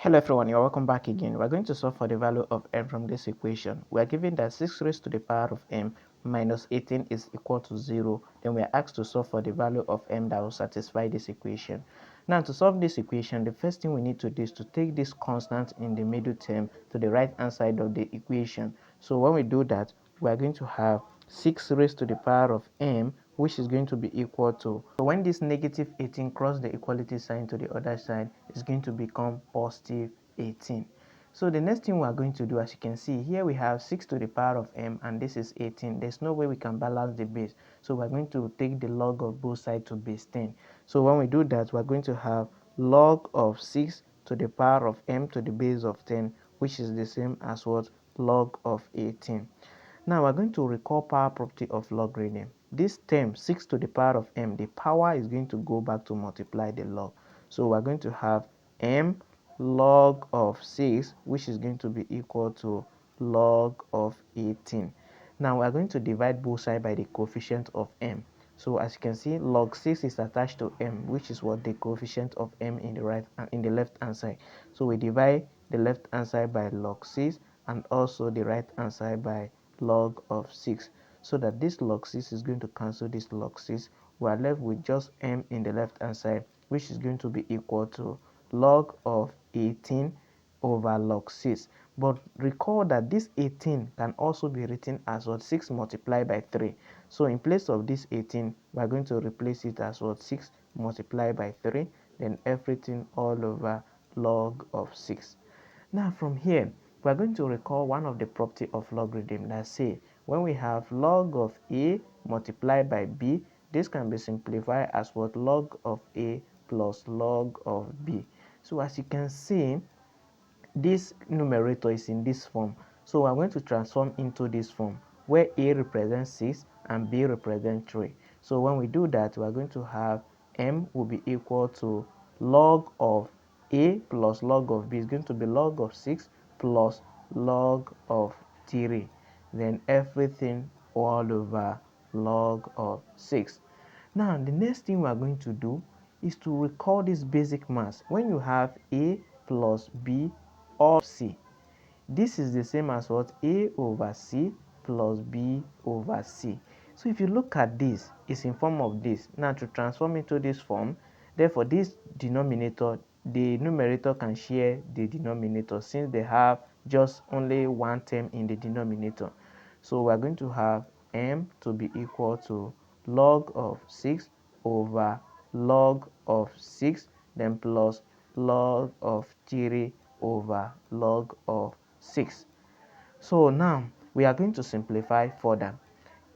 Hello everyone, you're welcome back again. We're going to solve for the value of m from this equation. We are given that 6 raised to the power of m minus 18 is equal to 0. Then we are asked to solve for the value of m that will satisfy this equation. Now to solve this equation, the first thing we need to do is to take this constant in the middle term to the right hand side of the equation. So when we do that, we are going to have 6 raised to the power of m, which is going to be equal to, so when this negative 18 cross the equality sign to the other side, it's going to become positive 18. So the next thing we are going to do, as you can see here, we have 6 to the power of m and this is 18. There's no way we can balance the base, so we're going to take the log of both sides to base 10. So when we do that, we're going to have log of 6 to the power of m to the base of 10, which is the same as what? Log of 18. Now we're going to recall power property of logarithm. This term 6 to the power of m, the power is going to go back to multiply the log. So we're going to have m log of 6, which is going to be equal to log of 18. Now we're going to divide both sides by the coefficient of m. So as you can see, log 6 is attached to m, which is what the coefficient of m in the left hand side. So we divide the left hand side by log 6 and also the right hand side by log of 6, so that this log 6 is going to cancel this log 6. We are left with just m in the left hand side, which is going to be equal to log of 18 over log 6. But recall that this 18 can also be written as what? 6 multiplied by 3. So in place of this 18, we are going to replace it as what? 6 multiplied by 3, then everything all over log of 6. Now from here, we are going to recall one of the property of logarithm. Let's say when we have log of a multiplied by b, this can be simplified as what? Log of a plus log of b. So as you can see, this numerator is in this form. So I'm going to transform into this form where a represents 6 and b represents 3. So when we do that, we are going to have m will be equal to log of a plus log of b is going to be log of 6 plus log of 3. Then everything all over log of 6. Now the next thing we are going to do is to recall this basic mass. When you have a plus b or c, this is the same as what? A over c plus b over c. So if you look at this, it's in form of this. Now to transform into this form, therefore this denominator, the numerator can share the denominator since they have just only one term in the denominator. So we're going to have m to be equal to log of 6 over log of 6, then plus log of 3 over log of 6. So now we are going to simplify further.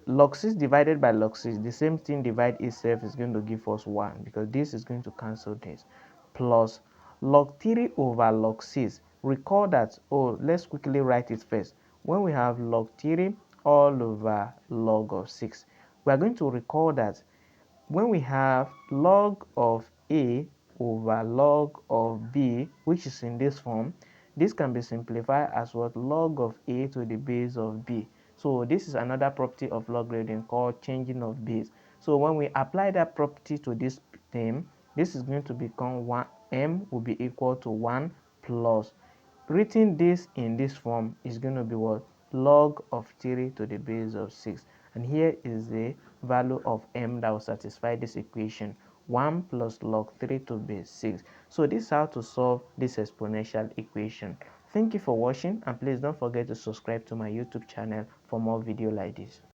Log 6 divided by log 6, the same thing divide itself is going to give us 1 because this is going to cancel this, plus log 3 over log 6. Recall that, let's quickly write it first. When we have log 3 all over log of 6, we are going to recall that when we have log of a over log of b, which is in this form, this can be simplified as what? Log of a to the base of b. So this is another property of logarithm called changing of base. So when we apply that property to this term, this is going to become 1, m will be equal to 1 plus, written this in this form is going to be what? Log of 3 to the base of 6. And here is the value of m that will satisfy this equation: 1 plus log 3 to base 6. So this is how to solve this exponential equation. Thank you for watching, and please don't forget to subscribe to my YouTube channel for more videos like this.